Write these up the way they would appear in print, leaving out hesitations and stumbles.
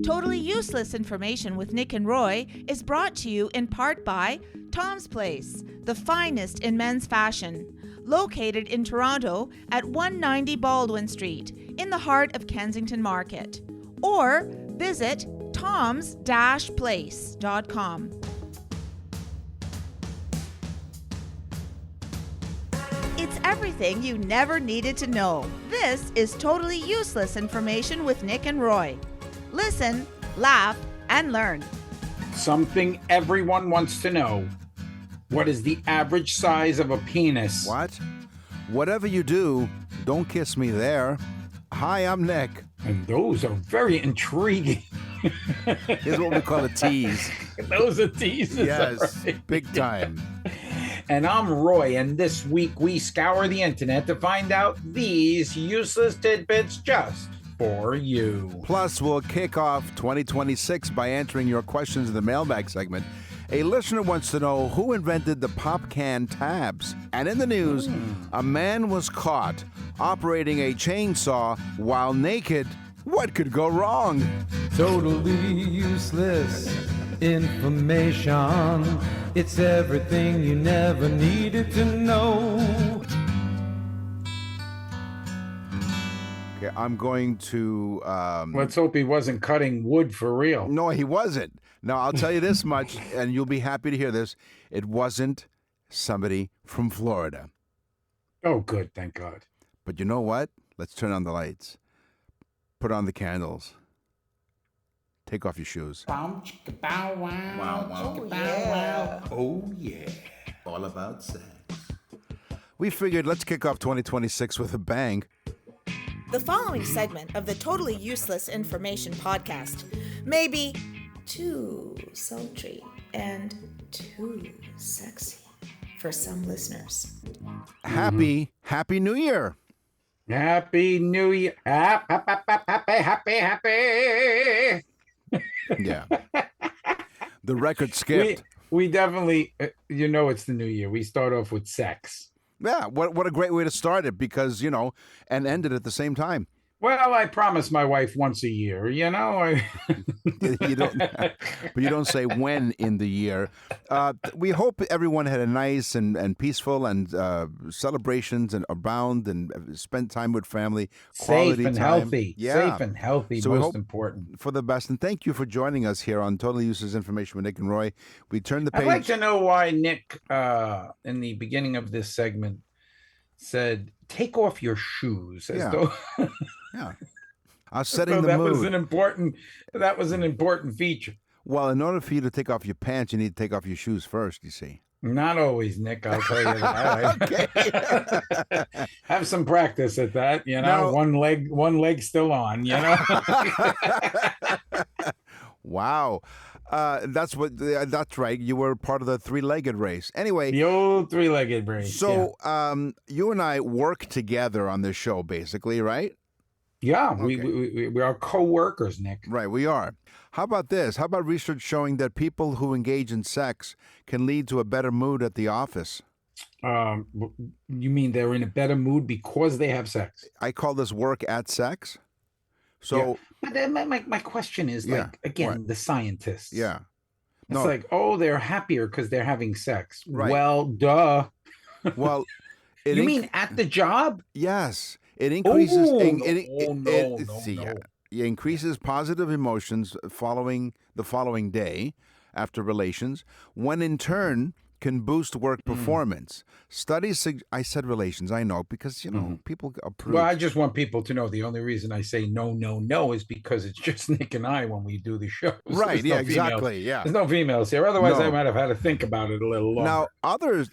Totally Useless Information with Nick and Roy is brought to you in part by Tom's Place, the finest in men's fashion, located in Toronto at 190 Baldwin Street, in the heart of Kensington Market. Or visit toms-place.com. It's everything you never needed to know. This is Totally Useless Information with Nick and Roy. Listen, laugh, and learn. Something everyone wants to know. What is the average size of a penis? What? Whatever you do, don't kiss me there. Hi, I'm Nick. And those are very intriguing. Here's what we call a tease. Those are teases. Yes, right? big time. And I'm Roy, and this week we scour the internet to find out these useless tidbits just for you. Plus, we'll kick off 2026 by answering your questions in the mailbag segment. A listener wants to know who invented the pop can tabs. And in the news, a man was caught operating a chainsaw while naked. What could go wrong? Totally useless information. It's everything you never needed to know. Okay, I'm going to... Let's hope he wasn't cutting wood for real. No, he wasn't. Now, I'll tell you this much, and you'll be happy to hear this. It wasn't somebody from Florida. Oh, good. Thank God. But you know what? Let's turn on the lights. Put on the candles. Take off your shoes. Bow, chicka, bow, wow. Chicka, bow, wow. Oh, yeah. All about sex. We figured let's kick off 2026 with a bang. The following segment of the Totally Useless Information podcast may be too sultry and too sexy for some listeners. Happy New Year. Happy New Year. Happy. Yeah. The record skipped. We definitely, it's the new year. We start off with sex. Yeah, what a great way to start it because, and end it at the same time. Well, I promise my wife once a year, You don't, but you don't say when in the year. We hope everyone had a nice and peaceful and celebrations and abound and spent time with family, quality safe and time. healthy. Yeah. Safe and healthy, So we most hope important. for the best. And thank you for joining us here on Totally Useless Information with Nick and Roy. We turn the page. I'd like to know why Nick, in the beginning of this segment, said, "Take off your shoes." As Yeah. though Yeah. I was setting the that mood. That was an important feature. Well, in order for you to take off your pants, you need to take off your shoes first, you see. Not always, Nick, I'll tell you that. Okay. Have some practice at that, Now- one leg still on, Wow. That's right. You were part of the three-legged race. Anyway, The old three-legged race. so you and I work together on this show, basically, right? yeah, Okay. we are co-workers, Nick. Right, we are. How about this? How about research showing that people who engage in sex can lead to a better mood at the office? You mean they're in a better mood because they have sex? I call this work at sex. So, But then my question is, Yeah, like, again, the scientists. yeah. It's No. like, oh, they're happier because they're having sex. Right. Well, duh. Well, You mean at the job? Yes. It increases. Oh, it no. increases positive emotions following the following day after relations, when in turn can boost work performance. Studies. I said relations. I know because people approve. Well, I just want people to know the only reason I say no is because it's just Nick and I when we do the show. Right. There's Yeah. no females. Exactly. Yeah. There's no females here. Otherwise, No. I might have had to think about it a little longer. Now, other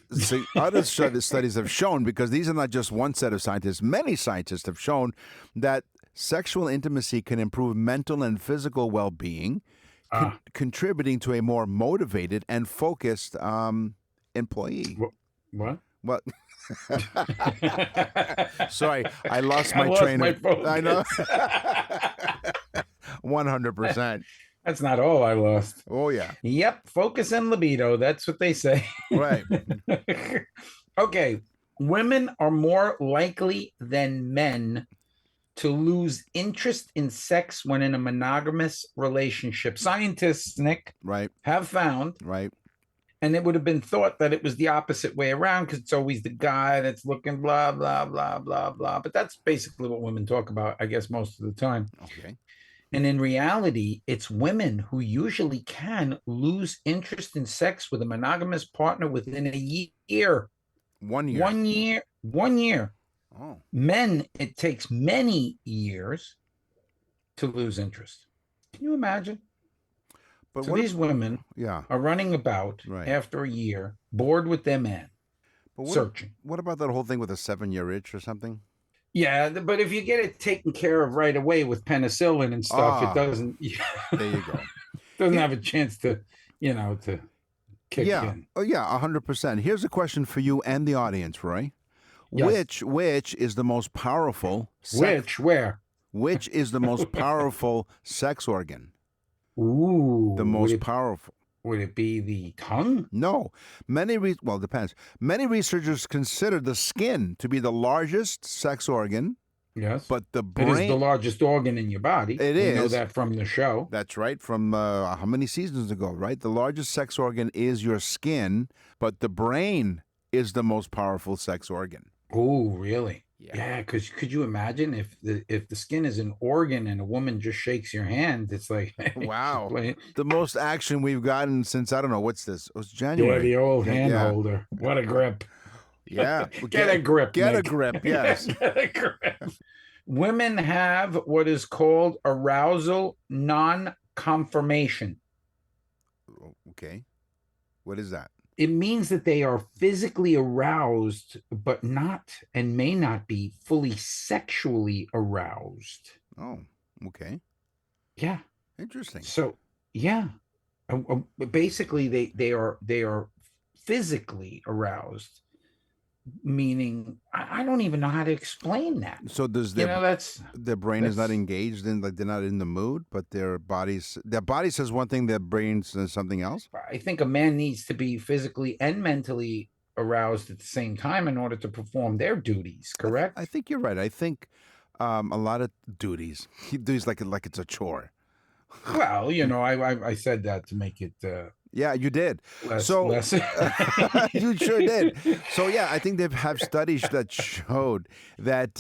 studies have shown, because these are not just one set of scientists, many scientists have shown that sexual intimacy can improve mental and physical well-being, contributing to a more motivated and focused employee. What? What? Sorry, I lost I my lost train my of... focus. I know. 100%. That's not all I lost. Oh, yeah. Yep, focus and libido. That's what they say. Right. Okay, women are more likely than men to lose interest in sex when in a monogamous relationship. Scientists, Nick, Right. have found, Right. and it would have been thought that it was the opposite way around because it's always the guy that's looking blah, blah, blah, blah, blah. But that's basically what women talk about, I guess, most of the time. Okay. And in reality, it's women who usually can lose interest in sex with a monogamous partner within a year. 1 year. 1 year. 1 year. Oh. Men, it takes many years to lose interest. Can you imagine? But So these women yeah. are running about Right. after a year, bored with their man, But searching. What about that whole thing with a 7-year itch or something? Yeah, but if you get it taken care of right away with penicillin and stuff, it doesn't. There you go. Doesn't have a chance to, to kick in. Oh, yeah, 100%. Here's a question for you and the audience, Roy. Yes. Which is the most powerful? Where? Which is the most powerful sex organ? Ooh, The most powerful. Would it be the tongue? No. Well, it depends. Many researchers consider the skin to be the largest sex organ. Yes. But the brain. It is the largest organ in your body. It is. We know is. that from the show. That's right. From how many seasons ago, right? The largest sex organ is your skin, but the brain is the most powerful sex organ. Oh, really? Yeah. Because could you imagine if the skin is an organ and a woman just shakes your hand? It's like, wow, the most action we've gotten since, I don't know, what's this? It was January. Yeah, the old hand holder. What a grip. Yeah. Get a grip. Get Nick. a grip, yes. Get a grip. Women have what is called arousal non-conformation. Okay. What is that? It means that they are physically aroused, but not and may not be fully sexually aroused. Oh, okay. Yeah. Interesting. So, yeah. Basically, they are physically aroused, meaning I don't even know how to explain that. So does their brain is not engaged in, like, they're not in the mood, but their body says one thing, their brain says something else? I think a man needs to be physically and mentally aroused at the same time in order to perform their duties, correct? I think you're right. I think a lot of duties like it's a chore. Well, I said that to make it yeah, you did. less. You sure did. So yeah, I think they have studies that showed that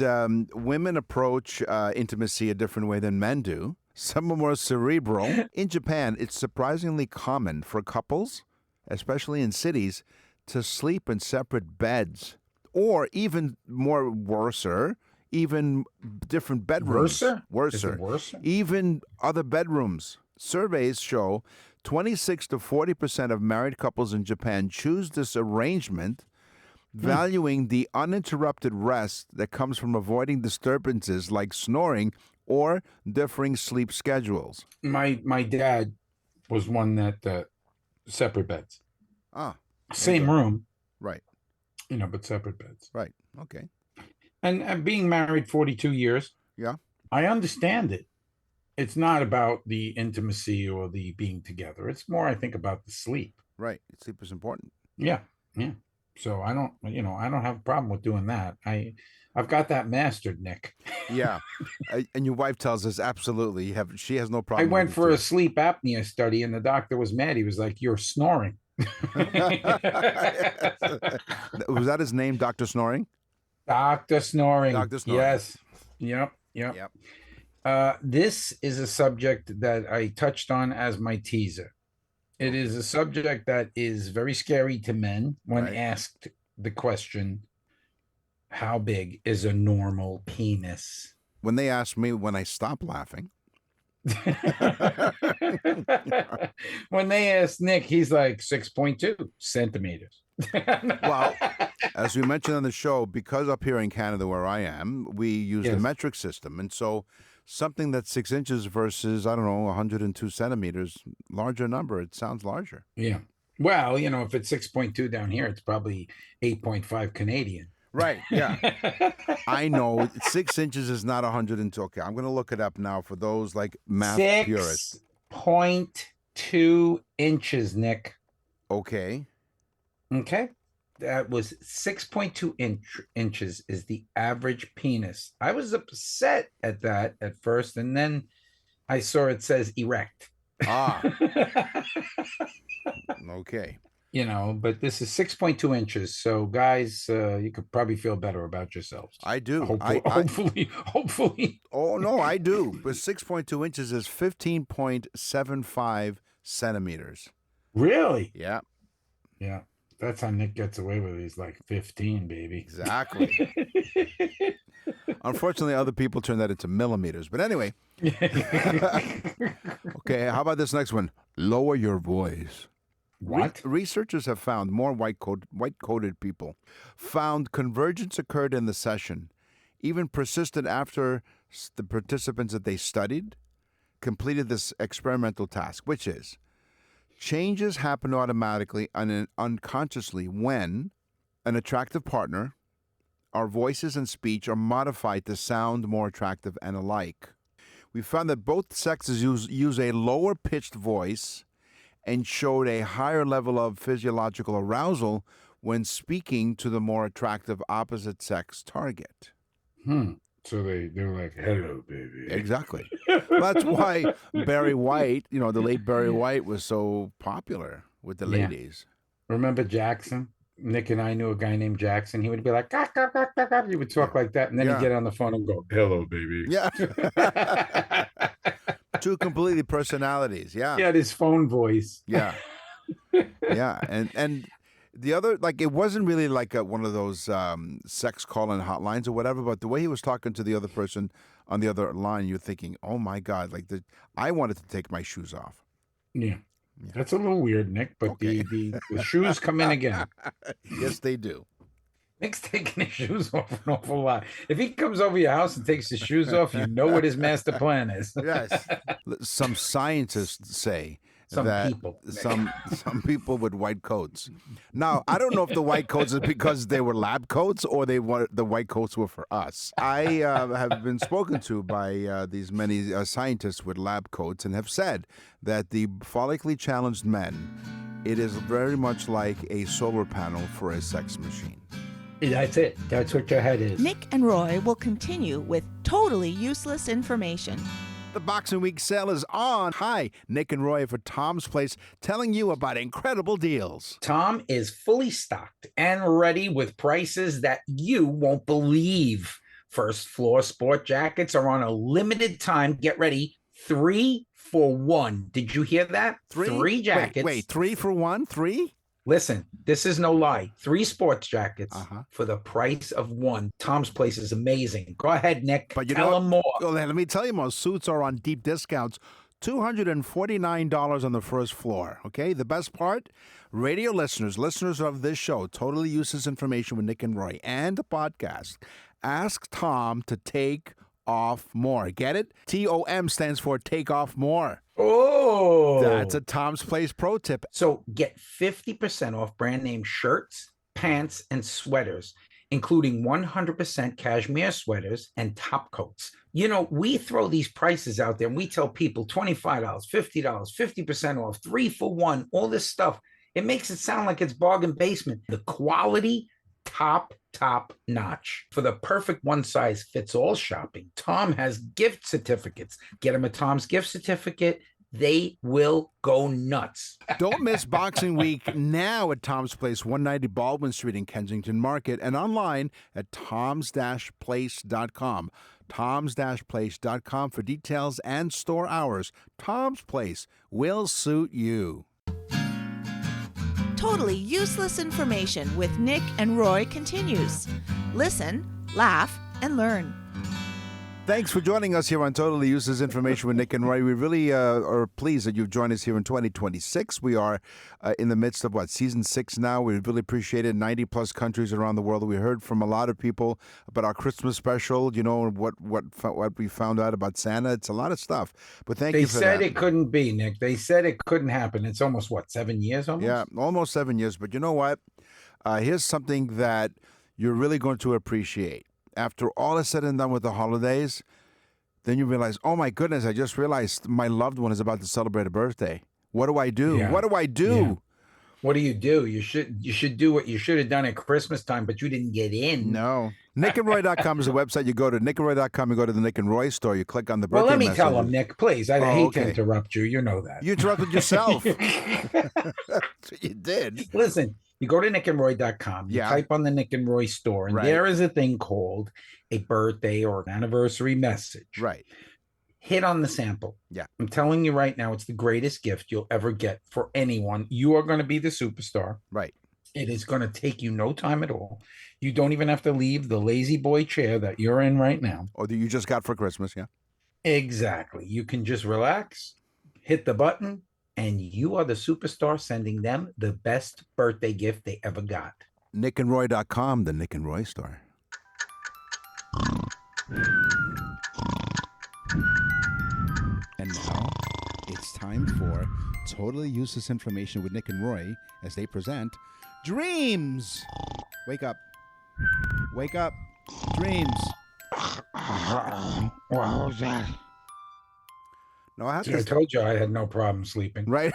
women approach intimacy a different way than men do. Some are more cerebral. In Japan, it's surprisingly common for couples, especially in cities, to sleep in separate beds, or even worser, even different bedrooms. Worser? Is it worser? Even other bedrooms. Surveys show 26 to 40% of married couples in Japan choose this arrangement, valuing the uninterrupted rest that comes from avoiding disturbances like snoring or differing sleep schedules. My dad was one that separate beds. Same room. Right. But separate beds. Right. Okay. And being married 42 years. Yeah. I understand it. It's not about the intimacy or the being together. It's more, I think, about the sleep. Right. Sleep is important. Yeah. Yeah. So I don't have a problem with doing that. I've got that mastered, Nick. Yeah. And your wife tells us absolutely she has no problem. I went for a sleep apnea study and the doctor was mad. He was like, "You're snoring." Was that his name, Dr. Snoring? Dr. Snoring. Dr. Snoring. Yes. Yep. This is a subject that I touched on as my teaser. It is a subject that is very scary to men when asked the question, how big is a normal penis? When they ask me when I stop laughing. When they ask Nick, he's like 6.2 centimeters. Well, as we mentioned on the show, because up here in Canada where I am, we use the metric system. And so something that's 6 inches versus, 102 centimeters, larger number, it sounds larger. Yeah. Well, if it's 6.2 down here, it's probably 8.5 Canadian. Right, yeah. I know 6 inches is not 102. Okay, I'm going to look it up now for those like math purists. 6.2 inches, Nick. Okay. Okay. That was 6.2 inches is the average penis. I was upset at that at first, and then I saw it says erect. Ah. Okay. You know, but this is 6.2 inches. So, guys, you could probably feel better about yourselves. I do. Hopefully. Oh, no, I do. But 6.2 inches is 15.75 centimeters. Really? Yeah. Yeah. That's how Nick gets away with it. He's like 15, baby. Exactly. Unfortunately, other people turn that into millimeters. But anyway. Okay, how about this next one? Lower your voice. What? Researchers have found more white-coated people found convergence occurred in the session, even persisted after the participants that they studied completed this experimental task, which is changes happen automatically and unconsciously when an attractive partner, our voices and speech are modified to sound more attractive and alike. We found that both sexes use a lower-pitched voice and showed a higher level of physiological arousal when speaking to the more attractive opposite sex target. So they're like, hello, baby. Exactly. That's why Barry White, the late Barry White was so popular with the ladies. Remember Jackson? Nick and I knew a guy named Jackson. He would be like, gah, gah, gah, gah, gah. He would talk like that. And then he'd get on the phone and go, hello, baby. Yeah. Two completely personalities. Yeah. He had his phone voice. Yeah. Yeah. And the other, it wasn't really like one of those sex call-in hotlines or whatever, but the way he was talking to the other person on the other line, you're thinking, oh my God, I wanted to take my shoes off. Yeah. That's a little weird, Nick, but the shoes come in again. Yes, they do. Nick's taking his shoes off an awful lot. If he comes over your house and takes his shoes off, you know what his master plan is. Yes. Some scientists say some people with white coats. Now, I don't know if the white coats is because they were lab coats or the white coats were for us. I have been spoken to by these many scientists with lab coats and have said that the follically challenged men, it is very much like a solar panel for a sex machine. That's it. That's what your head is. Nick and Roy will continue with totally useless information. The Boxing Week sale is on. Hi, Nick and Roy for Tom's Place, telling you about incredible deals. Tom is fully stocked and ready with prices that you won't believe. First floor sport jackets are on a limited time. Get ready. 3 for 1. Did you hear that? Three jackets. Wait, 3 for 1? 3? Listen, this is no lie. 3 sports jackets for the price of 1. Tom's Place is amazing. Go ahead, Nick. But tell them more. Well, let me tell you more. Suits are on deep discounts. $249 on the first floor. Okay, the best part? Radio listeners of this show, totally useless information with Nick and Roy, and the podcast. Ask Tom to take off more. Get it? TOM stands for take off more. Oh, that's a Tom's Place pro tip. So get 50% off brand name shirts, pants, and sweaters, including 100% cashmere sweaters and top coats. We throw these prices out there and we tell people $25, $50, 50% off, 3 for 1, all this stuff. It makes it sound like it's bargain basement. The quality, top notch. For the perfect one-size-fits-all shopping, Tom has gift certificates. Get them a Tom's gift certificate. They will go nuts. Don't miss Boxing Week now at Tom's Place, 190 Baldwin Street in Kensington Market, and online at toms-place.com. toms-place.com for details and store hours. Tom's Place will suit you. Totally useless information with Nick and Roy continues. Listen, laugh, and learn. Thanks for joining us here on Totally Useless Information with Nick and Roy. We really are pleased that you've joined us here in 2026. We are in the midst of, season 6 now. We really appreciate it. 90-plus countries around the world. We heard from a lot of people about our Christmas special, what we found out about Santa. It's a lot of stuff. But thank you for that. They said it couldn't be, Nick. They said it couldn't happen. It's almost, 7 years almost? Yeah, almost 7 years. But you know what? Here's something that you're really going to appreciate. After all is said and done with the holidays, then you realize, oh my goodness, I just realized my loved one is about to celebrate a birthday. What do I do? Yeah. What do I do? What do? You should do what you should have done at Christmas time, but you didn't get in. No. NickandRoy.com is the website. You go to nickandroy.com, you go to the Nick and Roy store, you click on the birthday Well, let me messages. tell him, Nick, please. I hate to interrupt you. You know that. You interrupted yourself. That's what you did. Listen, you go to nickandroy.com, you type on the Nick and Roy store, and there is a thing called a birthday or an anniversary message. Right. Hit on the sample. Yeah. I'm telling you right now, it's the greatest gift you'll ever get for anyone. You are going to be the superstar. Right. It is going to take you no time at all. You don't even have to leave the lazy boy chair that you're in right now. Or that you just got for Christmas, yeah. Exactly. You can just relax, hit the button, and you are the superstar sending them the best birthday gift they ever got. NickandRoy.com, the Nick and Roy store. And now it's time for Totally Useless Information with Nick and Roy as they present Dreams. Wake up. Wake up. Dreams. What was that? No, I I told you I had no problem sleeping. Right.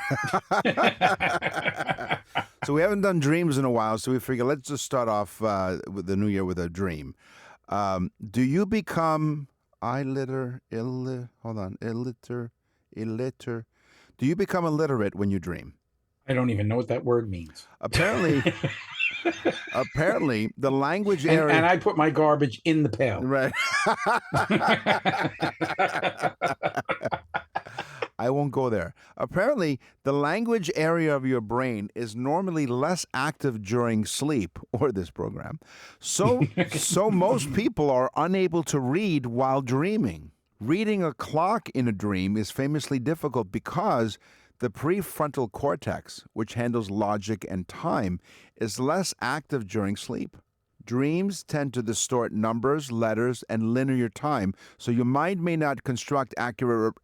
So we haven't done dreams in a while, so we figure let's just start off with the new year with a dream. Do you become illiterate? Do you become illiterate when you dream? I don't even know what that word means. Apparently, the language area. And I put my garbage in the pail. Right. I won't go there. Apparently, the language area of your brain is normally less active during sleep or this program. So most people are unable to read while dreaming. Reading a clock in a dream is famously difficult because the prefrontal cortex, which handles logic and time, is less active during sleep. Dreams tend to distort numbers, letters, and linear time, so your mind may not construct accurate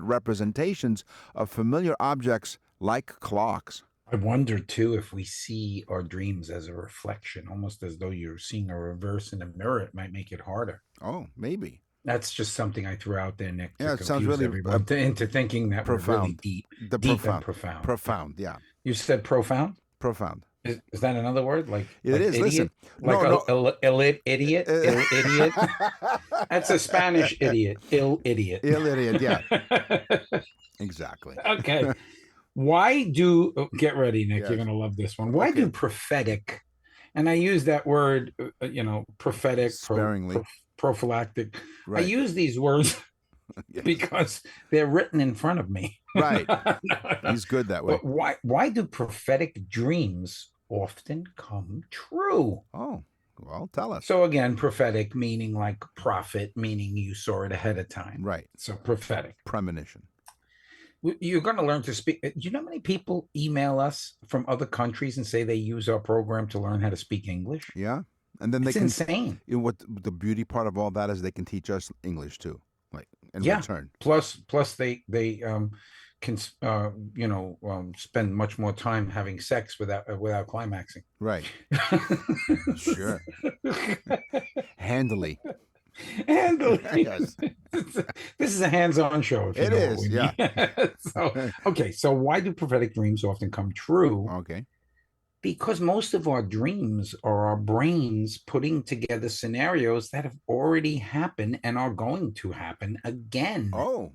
representations of familiar objects like clocks. I wonder, too, if we see our dreams as a reflection, almost as though you're seeing a reverse in a mirror. It might make it harder. Oh, maybe. That's just something I threw out there, Nick, to it sounds really everyone into thinking that profound. We're really deep. Profound. And profound. Profound, yeah. You said profound? Profound. Is that another word? Like it is. Idiot? Listen, idiot. Idiot. That's a Spanish idiot. Idiot. Idiot. Yeah. Exactly. Okay. Why do get ready, Nick? Yes. You're gonna love this one. Why do prophetic? And I use that word, prophetic, sparingly, prophylactic. Right. I use these words because they're written in front of me. Right. He's good that way. But why do prophetic dreams often come true? Oh, well, tell us. So again, prophetic meaning like prophet, meaning you saw it ahead of time. Right. So prophetic. Premonition. You're going to learn to speak. Do you know how many people email us from other countries and say they use our program to learn how to speak English? Yeah. And then it's insane. What the beauty part of all that is they can teach us English too, like in return. Plus they can spend much more time having sex without climaxing. Right. Sure. Handily. Yes. This is a hands-on show. It is. Yeah. So why do prophetic dreams often come true? Okay. Because most of our dreams are our brains putting together scenarios that have already happened and are going to happen again. Oh.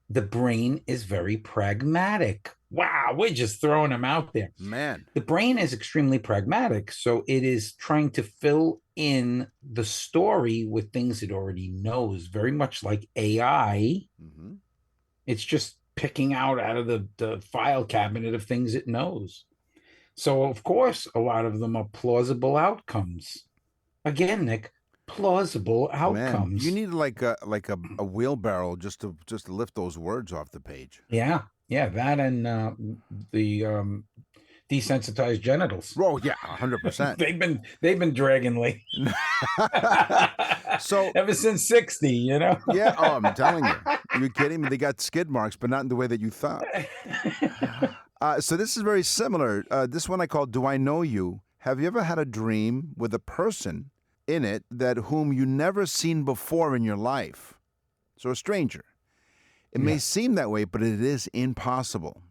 The brain is very pragmatic. Wow, we're just throwing them out there. Man. The brain is extremely pragmatic, so it is trying to fill in the story with things it already knows, very much like AI. Mm-hmm. It's just picking out of the file cabinet of things it knows. So, of course, a lot of them are plausible outcomes. Again, Nick, plausible outcomes. Man, you need like a wheelbarrow just to lift those words off the page. Yeah, that and the desensitized genitals. Oh yeah, 100%. they've been dragging late. So ever since 60, Yeah. Oh, I'm telling you, you're kidding me. They got skid marks, but not in the way that you thought. So this is very similar. This one I call "Do I Know You?" Have you ever had a dream with a person in it that whom you never seen before in your life? So a stranger. It may seem that way, but it is impossible.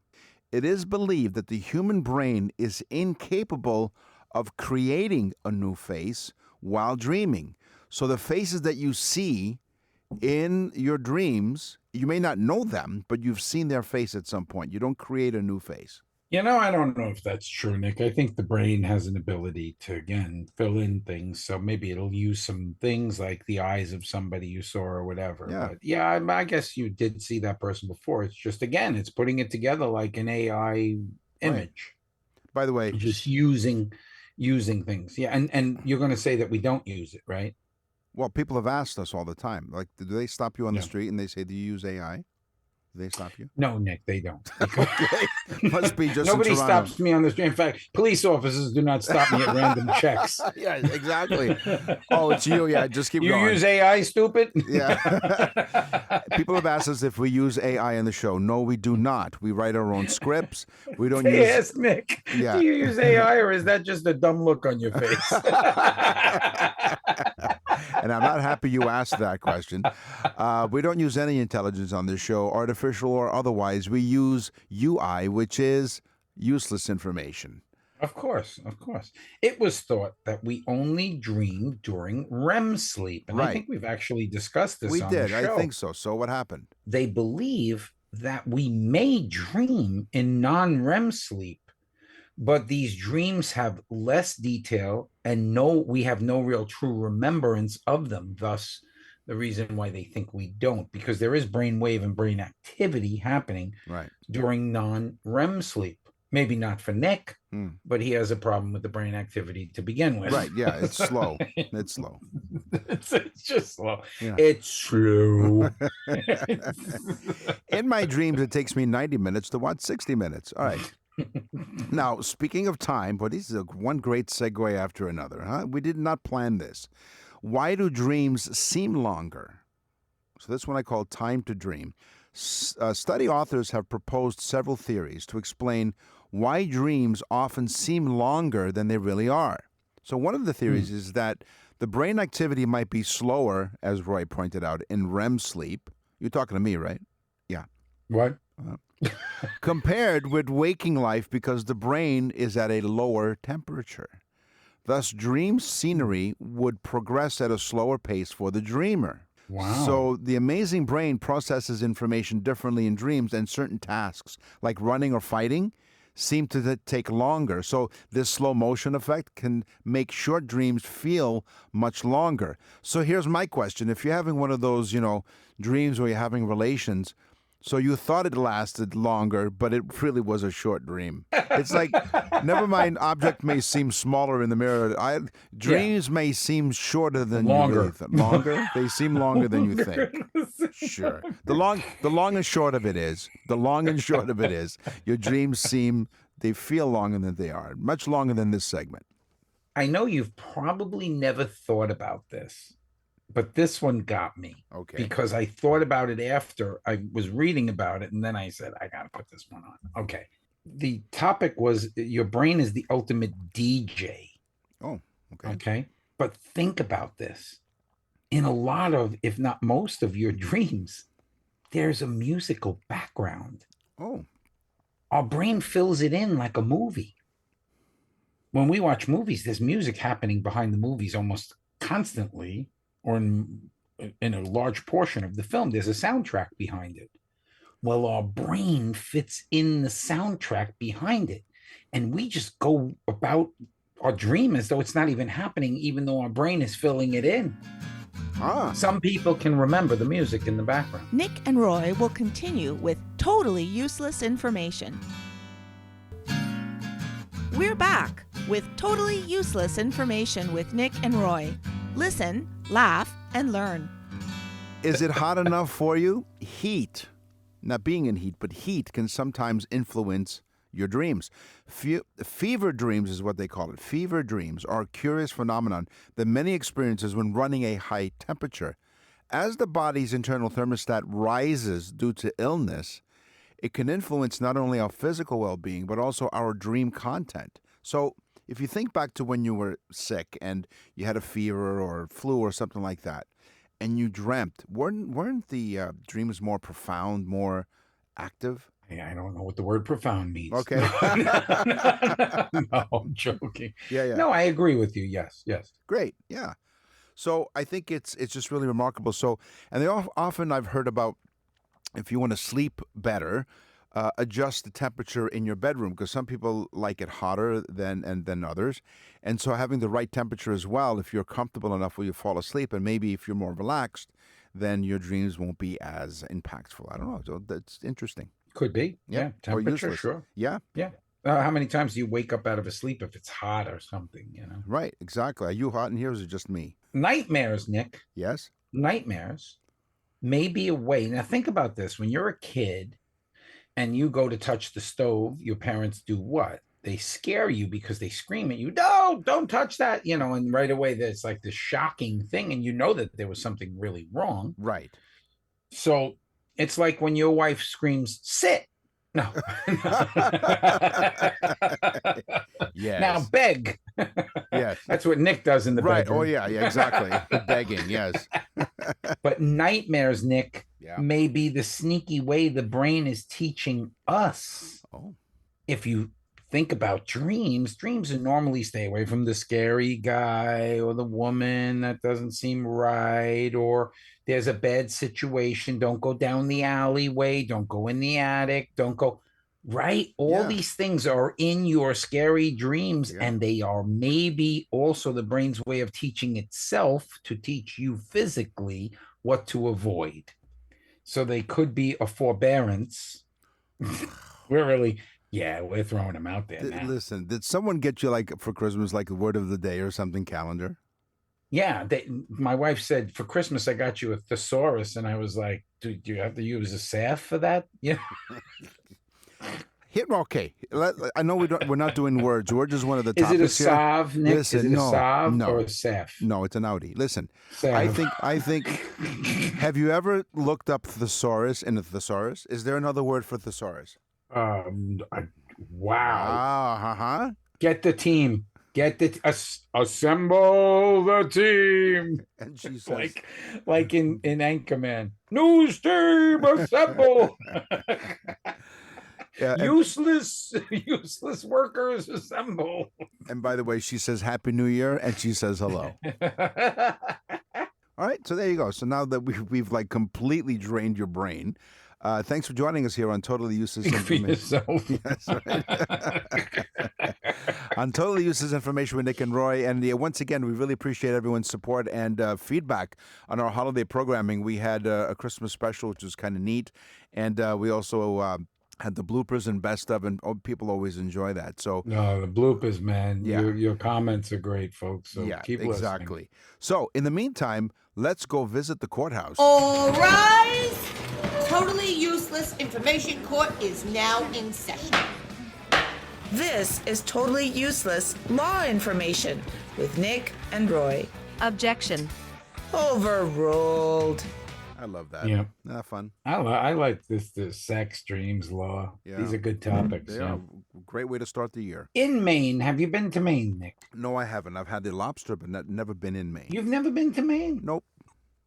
it is believed that the human brain is incapable of creating a new face while dreaming. So the faces that you see in your dreams, you may not know them, but you've seen their face at some point. You don't create a new face. I don't know if that's true, Nick. I think the brain has an ability to, again, fill in things. So maybe it'll use some things like the eyes of somebody you saw or whatever. Yeah. But yeah, I guess you did see that person before. It's just, again, it's putting it together like an AI image. By the way, Just using things. Yeah. And you're going to say that we don't use it, right? well, people have asked us all the time, like, do they stop you on the street and they say, do you use AI? Do they stop you? No, Nick, they don't. Okay. Must be just Nobody in Toronto. stops me on the street. In fact, police officers do not stop me at random checks. Yeah, exactly. Oh, it's you. Yeah, just keep You going. use AI, stupid? Yeah. People have asked us if we use AI in the show. No, we do not. We write our own scripts. We don't use. Yes, Nick. Yeah. Do you use AI, or is that just a dumb look on your face? And I'm not happy you asked that question. We don't use any intelligence on this show, artificial or otherwise. We use UI, which is useless information. Of course. It was thought that we only dream during REM sleep. And I Right. think we've actually discussed this We on did. the show. I think so. So what happened? They believe that we may dream in non-REM sleep, but these dreams have less detail and we have no real true remembrance of them. Thus, the reason why they think we don't, because there is brainwave and brain activity happening Right. during non-REM sleep. Maybe not for Nick, Hmm. but he has a problem with the brain activity to begin with. Right. Yeah. It's slow. It's slow. it's just slow. Yeah. It's slow. In my dreams, it takes me 90 minutes to watch 60 minutes. All right. Now, speaking of time, but this is one great segue after another, huh? We did not plan this. Why do dreams seem longer? So this one I call time to dream. Study authors have proposed several theories to explain why dreams often seem longer than they really are. So one of the theories is that the brain activity might be slower, as Roy pointed out, in REM sleep. You're talking to me, right? Yeah. What? Compared with waking life because the brain is at a lower temperature. Thus, dream scenery would progress at a slower pace for the dreamer. Wow. So the amazing brain processes information differently in dreams, and certain tasks, like running or fighting, seem to take longer. So this slow motion effect can make short dreams feel much longer. So here's my question. If you're having one of those, dreams where you're having relations, so you thought it lasted longer, but it really was a short dream. It's like, never mind, object may seem smaller in the mirror. Dreams may seem shorter than Longer. you really think. Longer? They seem longer than you think. Sure. The long and short of it is, your dreams they feel longer than they are, much longer than this segment. I know you've probably never thought about this, but this one got me. Okay. Because I thought about it after I was reading about it, and then I said, I got to put this one on. Okay. The topic was your brain is the ultimate DJ. Oh, okay. Okay. But think about this. In a lot of, if not most of your dreams, there's a musical background. Oh. Our brain fills it in like a movie. When we watch movies, there's music happening behind the movies almost constantly, or in a large portion of the film, there's a soundtrack behind it. Well, our brain fits in the soundtrack behind it. And we just go about our dream as though it's not even happening, even though our brain is filling it in. Some people can remember the music in the background. Nick and Roy will continue with totally useless information. We're back with totally useless information with Nick and Roy. Listen, laugh, and learn. Is it hot enough for you? Heat, not being in heat, but heat can sometimes influence your dreams. Fever dreams is what they call it. Fever dreams are a curious phenomenon that many experiences when running a high temperature. As the body's internal thermostat rises due to illness, it can influence not only our physical well-being, but also our dream content. So if you think back to when you were sick and you had a fever or flu or something like that, and you dreamt, weren't the dreams more profound, more active? I I don't know what the word profound means. Okay. No, I'm joking. Yeah. No, I agree with you. Yes. Great. Yeah. So I think it's just really remarkable. So, and often I've heard about, if you want to sleep better, adjust the temperature in your bedroom, because some people like it hotter than others, and so having the right temperature as well, if you're comfortable enough where you fall asleep, and maybe if you're more relaxed, then your dreams won't be as impactful. I don't know. So that's interesting. Could be. Yeah. Or Temperature, useless. sure. Yeah. How many times do you wake up out of a sleep if it's hot or something, Right. Exactly. Are you hot in here, or is it just me? Nightmares, Nick. Yes. Nightmares may be a way. Now, think about this. When you're a kid and you go to touch the stove, your parents do what? They scare you because they scream at you, no, don't touch that, and right away there's like this shocking thing, and you know that there was something really wrong. Right. So it's like when your wife screams, sit. No. Yes. Now beg. Yes. That's what Nick does in the bedroom. Oh, yeah, exactly. Begging, yes. But nightmares, Nick, Yeah. may be the sneaky way the brain is teaching us. Oh. If you think about dreams normally stay away from the scary guy or the woman that doesn't seem right, or there's a bad situation. Don't go down the alleyway. Don't go in the attic. Don't go, right? All these things are in your scary dreams, and they are maybe also the brain's way of teaching itself to teach you physically what to avoid. So they could be a forbearance. We're throwing them out there now. Listen, did someone get you, like, for Christmas, like a word of the day or something, calendar? Yeah, my wife said, for Christmas, I got you a thesaurus. And I was like, do you have to use a salve for that? Yeah. Okay. I know we're not doing words. Words is one of the Is topics it a here. salve, Nick? Listen, is it a salve or a salve? No, it's an Audi. Listen, Salve. I think. Have you ever looked up thesaurus in a thesaurus? Is there another word for thesaurus? Wow. Get the team. Assemble the team. And she says, like in Anchorman, news team assemble. Useless workers assemble. And by the way, she says Happy New Year, and she says hello. All right, so there you go. So now that we've like completely drained your brain, thanks for joining us here on Totally Useless Information. Yes, right. On Totally Useless Information with Nick and Roy. And once again, we really appreciate everyone's support and feedback on our holiday programming. We had a Christmas special, which was kind of neat. And we also had the bloopers and best of, and people always enjoy that. So no, the bloopers, man. Yeah. Your comments are great, folks. So keep listening. Exactly. So in the meantime, let's go visit the courthouse. All rise! Totally Useless Information Court is now in session. This is Totally Useless Law Information with Nick and Roy. Objection. Overruled. I love that. Yeah. Fun. I like the sex, dreams, law. Yeah. These are good topics. They are. Great way to start the year. In Maine, have you been to Maine, Nick? No, I haven't. I've had the lobster, but never been in Maine. You've never been to Maine? Nope.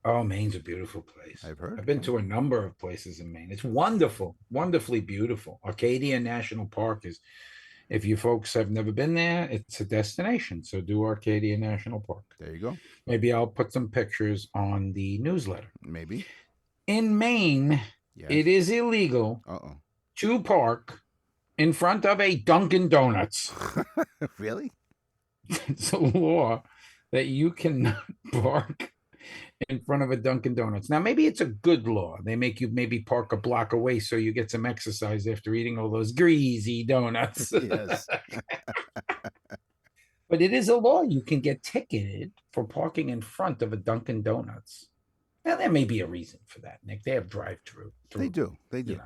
Oh, Maine's a beautiful place. I've heard. I've been to a number of places in Maine. It's wonderful, wonderfully beautiful. Arcadia National Park is, if you folks have never been there, it's a destination. So do Arcadia National Park. There you go. Maybe I'll put some pictures on the newsletter. Maybe. In Maine, it is illegal to park in front of a Dunkin' Donuts. Really? It's a law that you cannot park in front of a Dunkin' Donuts. Now, maybe it's a good law. They make you maybe park a block away so you get some exercise after eating all those greasy donuts. Yes. But it is a law. You can get ticketed for parking in front of a Dunkin' Donuts. Now, there may be a reason for that, Nick. They have drive-through. They do.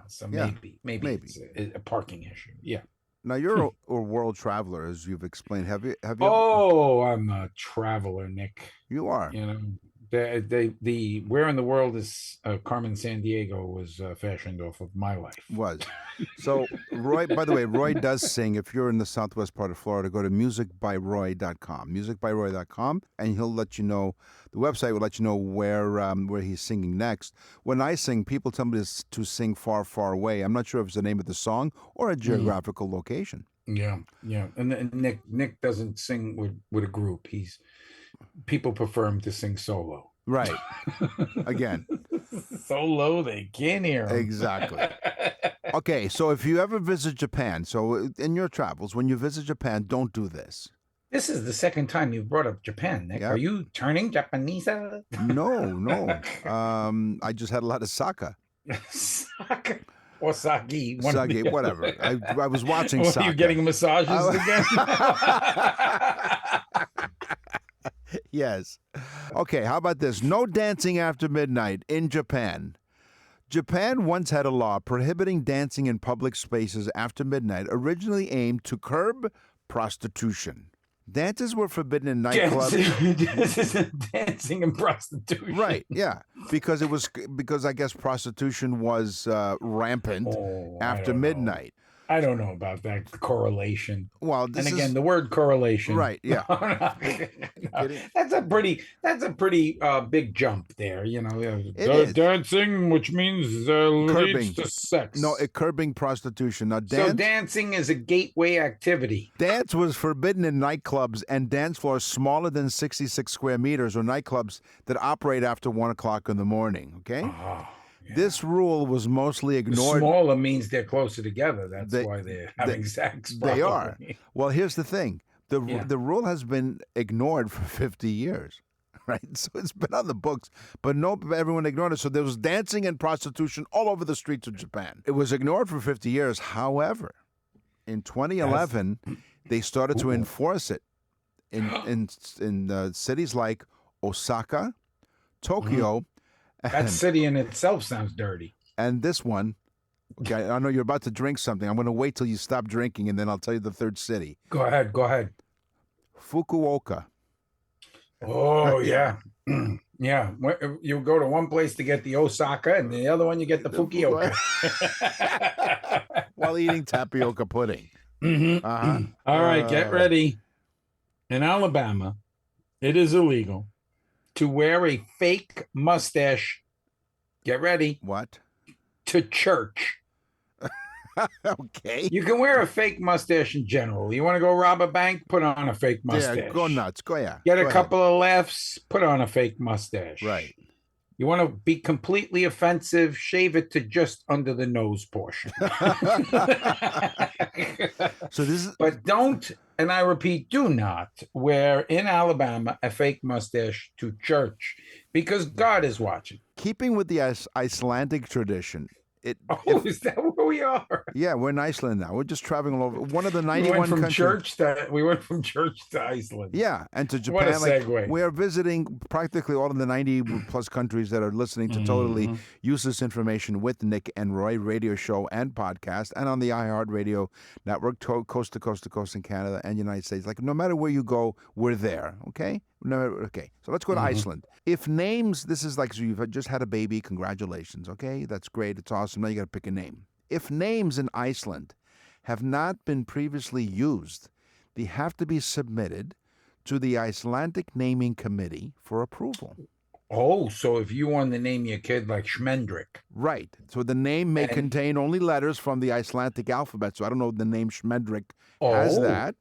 So maybe it's a parking issue. Yeah. Now, you're a world traveler, as you've explained. Have you? Oh, I'm a traveler, Nick. You are. The Where in the World is Carmen Sandiego was fashioned off of My Life. Was. So Roy, by the way, Roy does sing. If you're in the southwest part of Florida, go to musicbyroy.com, musicbyroy.com, and he'll let you know, the website will let you know where he's singing next. When I sing, people tell me to sing Far, Far Away. I'm not sure if it's the name of the song or a geographical location. Yeah. And Nick doesn't sing with a group. People prefer him to sing solo. Right. Again. Solo, they can't hear him. Exactly. Okay, so if you ever visit Japan, so in your travels, when you visit Japan, don't do this. This is the second time you've brought up Japan, Nick. Yep. Are you turning Japanese? No. I just had a lot of sake. Sake. Or sake. Sake, whatever. I was watching sake. Are you getting massages again? Yes. Okay, how about this? No dancing after midnight in Japan. Japan once had a law prohibiting dancing in public spaces after midnight, originally aimed to curb prostitution. Dances were forbidden in nightclubs. Dancing and prostitution. Right, yeah. Because I guess prostitution was rampant after midnight. I don't know about that correlation. Well, again, the word correlation. Right, yeah. No. That's a pretty big jump there, you know. Dancing, which means curbing. leads to sex. No, curbing prostitution. Now, so dancing is a gateway activity. Dance was forbidden in nightclubs and dance floors smaller than 66 square meters or nightclubs that operate after 1 o'clock in the morning, okay? Oh. Yeah. This rule was mostly ignored. Smaller means they're closer together. That's why they're having sex. Probably. They are. Well, here's the thing. The rule has been ignored for 50 years, right? So it's been on the books, but everyone ignored it. So there was dancing and prostitution all over the streets of Japan. It was ignored for 50 years. However, in 2011, they started to enforce it in cities like Osaka, Tokyo, That city in itself sounds dirty. And this one, okay, I know you're about to drink something. I'm going to wait till you stop drinking, and then I'll tell you the third city. Go ahead. Fukuoka. Oh, yeah. Yeah. You go to one place to get the Osaka, and the other one you get the Fukuoka. While eating tapioca pudding. Mm-hmm. Uh-huh. All right, get ready. In Alabama, it is illegal to wear a fake mustache. Get ready. What? To church. Okay. You can wear a fake mustache in general. You want to go rob a bank? Put on a fake mustache. Yeah, go nuts. Go ahead. Get a couple of laughs? Put on a fake mustache. Right. You want to be completely offensive? Shave it to just under the nose portion. But don't, and I repeat, do not wear in Alabama a fake mustache to church because God is watching. Keeping with the Icelandic tradition. Is that where we are? Yeah, we're in Iceland now. We're just traveling all over. One of the 91 countries. We went from church to Iceland. Yeah, and to Japan. What a segue. We are visiting practically all of the 90 plus countries that are listening to Totally Useless Information with Nick and Roy radio show and podcast, and on the iHeartRadio network, coast to coast to coast in Canada and United States. Like no matter where you go, we're there. Okay. Okay, so let's go to Iceland. If names, this is like, so you've just had a baby, congratulations, okay? That's great, it's awesome, now you got to pick a name. If names in Iceland have not been previously used, they have to be submitted to the Icelandic Naming Committee for approval. Oh, so if you want to name your kid like Schmendrick. Right, so the name may contain only letters from the Icelandic alphabet, so I don't know if the name Schmendrick has that.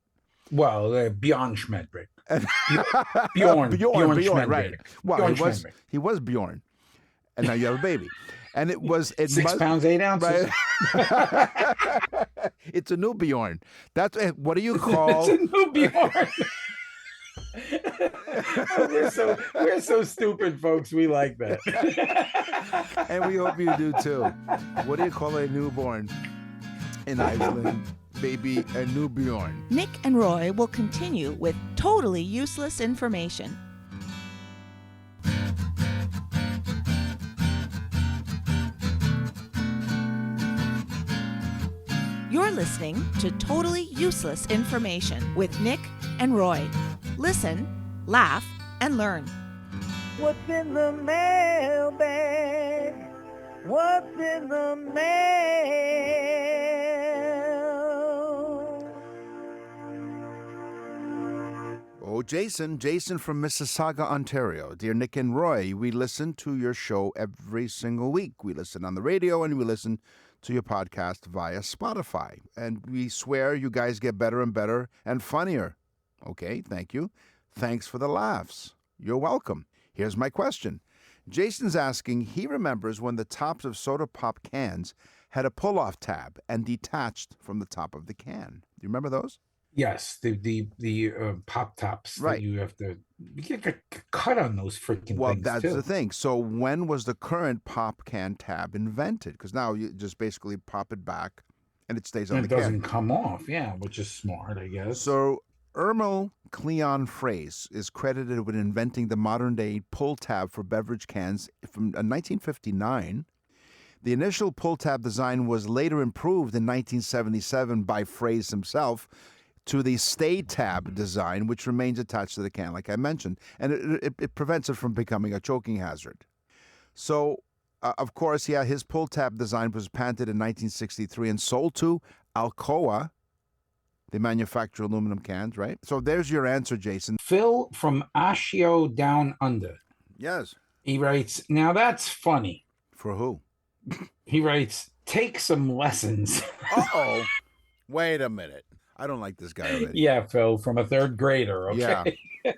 Well, Bjorn Schmendrick. Bjorn, Schmendrick. right. Well, he was Bjorn. And now you have a baby. And it 6 pounds, 8 ounces. Right? It's a new Bjorn. What do you call? It's a new Bjorn. We're so stupid, folks. We like that. And we hope you do too. What do you call a newborn in Iceland? Baby, a new Bjorn. Nick and Roy will continue with totally useless information. You're listening to Totally Useless Information with Nick and Roy. Listen, laugh, and learn. What's in the mailbag? What's in the mail? Oh, Jason from Mississauga, Ontario. Dear Nick and Roy, we listen to your show every single week. We listen on the radio and we listen to your podcast via Spotify. And we swear you guys get better and better and funnier. Okay, thank you. Thanks for the laughs. You're welcome. Here's my question. Jason's asking, he remembers when the tops of soda pop cans had a pull-off tab and detached from the top of the can. Do you remember those? Yes, the pop tops Right. that you get a cut on those freaking Well, things that's too. the thing. So when was the current pop can tab invented? Because now you just basically pop it back and it stays on And the it doesn't can. come off, yeah, which is smart, I guess. So Ermel Cleon Phrase is credited with inventing the modern-day pull tab for beverage cans from 1959. The initial pull tab design was later improved in 1977 by Phrase himself to the stay tab design, which remains attached to the can, like I mentioned, and it prevents it from becoming a choking hazard. So, of course, yeah, his pull tab design was patented in 1963 and sold to Alcoa. They manufacture aluminum cans, right? So there's your answer, Jason. Phil from Ashio Down Under. Yes. He writes, now that's funny. For who? He writes, take some lessons. Uh-oh. Wait a minute. I don't like this guy already. Yeah, Phil, from a third grader, okay? Yeah.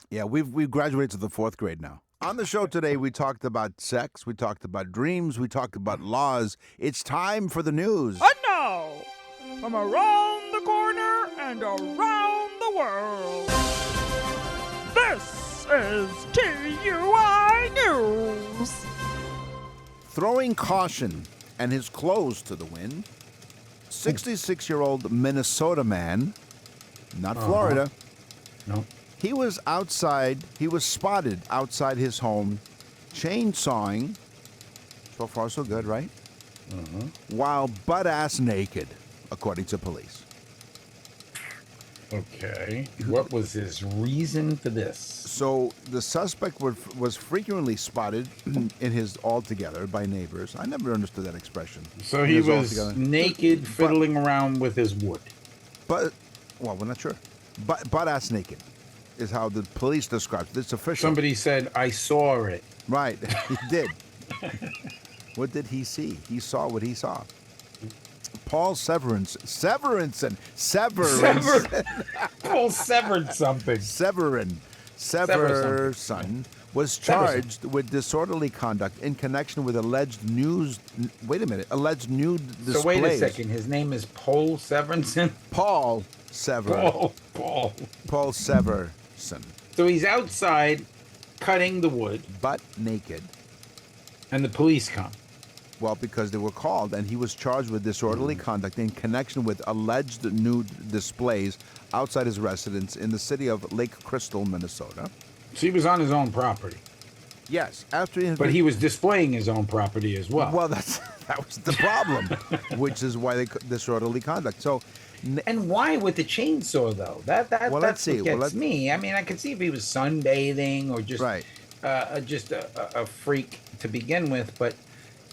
Yeah, we've graduated to the fourth grade now. On the show today, we talked about sex, we talked about dreams, we talked about laws. It's time for the news. And now, from around the corner and around the world, this is TUI News. Throwing caution and his clothes to the wind, 66-year-old Minnesota man, not Florida. No. He was spotted outside his home, chainsawing. So far, so good, right? While butt-ass naked, according to police. Okay. What was his reason for this? So the suspect was frequently spotted in his altogether by neighbors. I never understood that expression. So he was naked, fiddling around with his wood. Well, we're not sure. Butt-ass naked is how the police described it. It's official. Somebody said, I saw it. Right, he did. What did he see? He saw what he saw. Paul Severinson. Paul severed something. Severson was charged with disorderly conduct in connection with alleged nude displays. So wait a second. His name is Paul Severinson? Paul Sever. Paul. Paul Severson. So he's outside cutting the wood. Butt naked. And the police come. Well, because they were called, and he was charged with disorderly conduct in connection with alleged nude displays outside his residence in the city of Lake Crystal, Minnesota. So he was on his own property. Yes, but he was displaying his own property as well. Well, that was the problem, which is why they disorderly conduct. So, and why with the chainsaw though? That's what gets me. I mean, I could see if he was sunbathing or just a freak to begin with, but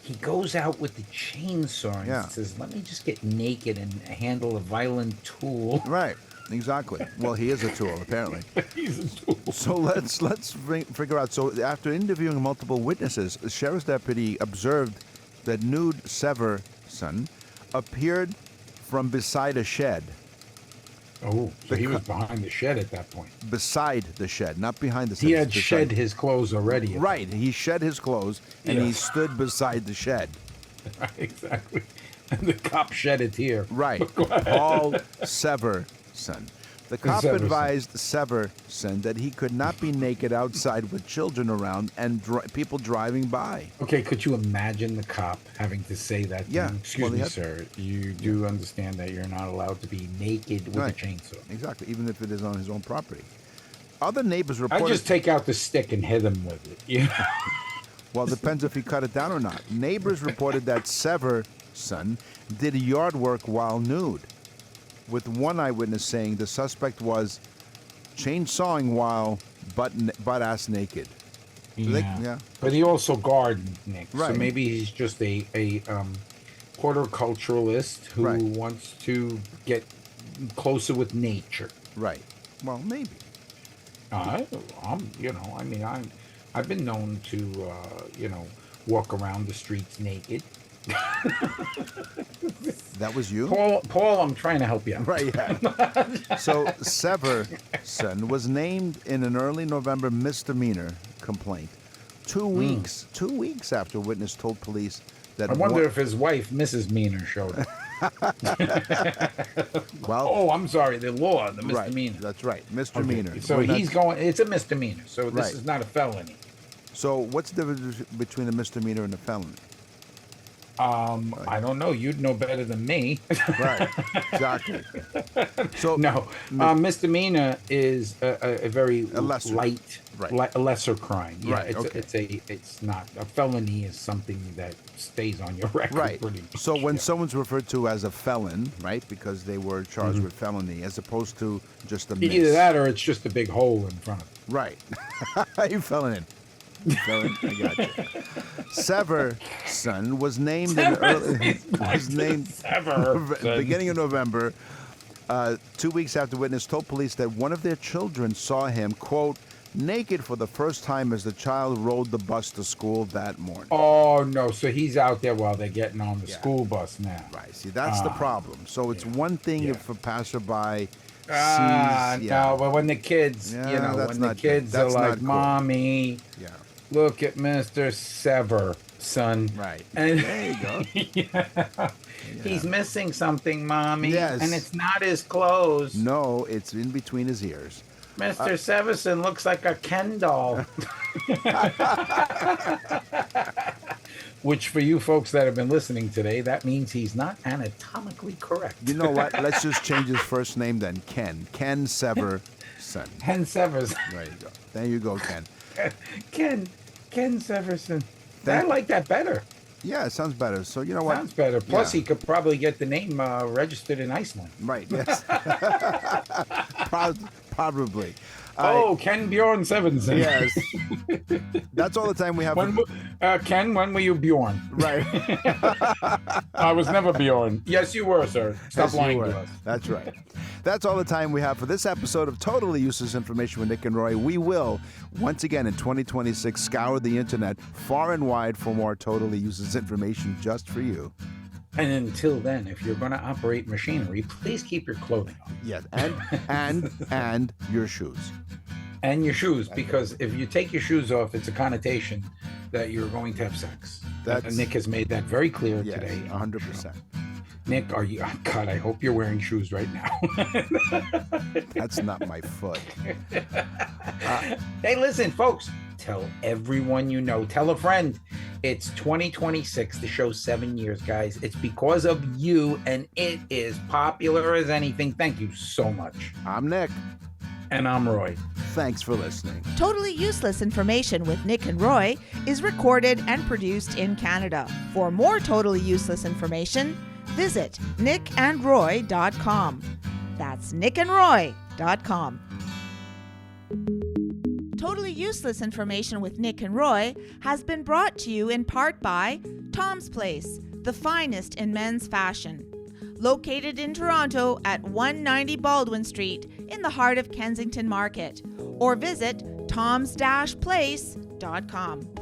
he goes out with the chainsaw and says, "Let me just get naked and handle a violent tool." Right. Exactly. Well, he is a tool, apparently. He's a tool. So let's figure out. So after interviewing multiple witnesses, the sheriff's deputy observed that nude Severson appeared from beside a shed. Oh, so he was behind the shed at that point. Beside the shed, not behind the shed. He had shed his clothes already. Right. He shed his clothes, and he stood beside the shed. Right, exactly. And the cop shed it here. Right. Paul Severson. The cop advised Severson that he could not be naked outside with children around and people driving by. Okay, could you imagine the cop having to say that? Yeah. Excuse me, sir. You do understand that you're not allowed to be naked with a chainsaw. Exactly, even if it is on his own property. Other neighbors reported... I just take out the stick and hit him with it. Yeah. Well, it depends if he cut it down or not. Neighbors reported that Severson did yard work while nude, with one eyewitness saying the suspect was chainsawing while butt-ass naked. Yeah. But he also gardened, Nick. Right. So maybe he's just a horticulturalist who wants to get closer with nature. Right. Well, maybe. I've been known to, walk around the streets naked. That was you? Paul, I'm trying to help you out. Right, yeah. So Severson was named in an early November misdemeanor complaint 2 weeks after a witness told police that I wonder if his wife, Mrs. Meaner, showed up. Well, I'm sorry, the misdemeanor. Right, that's right, misdemeanor. Okay. So it's a misdemeanor, so this is not a felony. So what's the difference between a misdemeanor and a felony? I don't know. You'd know better than me. Right, exactly. So no, misdemeanor is a very lesser, light, a lesser crime. Yeah, right. It's not a felony. Is something that stays on your record. Right. Pretty much, so when someone's referred to as a felon, right, because they were charged with felony, as opposed to just a miss. Either that or it's just a big hole in front of it. Right. You felon in. I got you. Severson was named beginning of November, 2 weeks after witness told police that one of their children saw him, quote, naked for the first time as the child rode the bus to school that morning. Oh, no. So he's out there while they're getting on the school bus now. Right. See, that's the problem. So it's one thing if a passerby sees... No, but when the kids, when the kids are like, cool. Mommy... Yeah. Look at Mr. Severson. Right. And there you go. He's missing something, Mommy. Yes. And it's not his clothes. No, it's in between his ears. Mr. Severson looks like a Ken doll. Which, for you folks that have been listening today, that means he's not anatomically correct. You know what? Let's just change his first name then. Ken. Ken Severson. Ken Severson. There you go. There you go, Ken. Ken Severson. I like that better. Yeah, it sounds better. So you know what? Sounds better. Plus, he could probably get the name registered in Iceland. Right. Yes. Probably. Ken Bjorn Severson. Yes. That's all the time we have. Ken, when were you Bjorn? Right. I was never Bjorn. Yes, you were, sir. Stop lying to us. That's right. That's all the time we have for this episode of Totally Useless Information with Nick and Roy. We will, once again in 2026, scour the internet far and wide for more totally useless information just for you. And until then, if you're going to operate machinery, please keep your clothing on. Yes, and your shoes. And your shoes, because if you take your shoes off, it's a connotation that you're going to have sex. Nick has made that very clear today. 100%. Nick, are you? Oh God, I hope you're wearing shoes right now. That's not my foot. Hey, listen, folks. Tell everyone you know. Tell a friend. It's 2026. The show's 7 years, guys. It's because of you, and it is popular as anything. Thank you so much. I'm Nick. And I'm Roy. Thanks for listening. Totally Useless Information with Nick and Roy is recorded and produced in Canada. For more totally useless information, visit nickandroy.com. That's nickandroy.com. Totally Useless Information with Nick and Roy has been brought to you in part by Tom's Place, the finest in men's fashion. Located in Toronto at 190 Baldwin Street in the heart of Kensington Market. Or visit toms-place.com.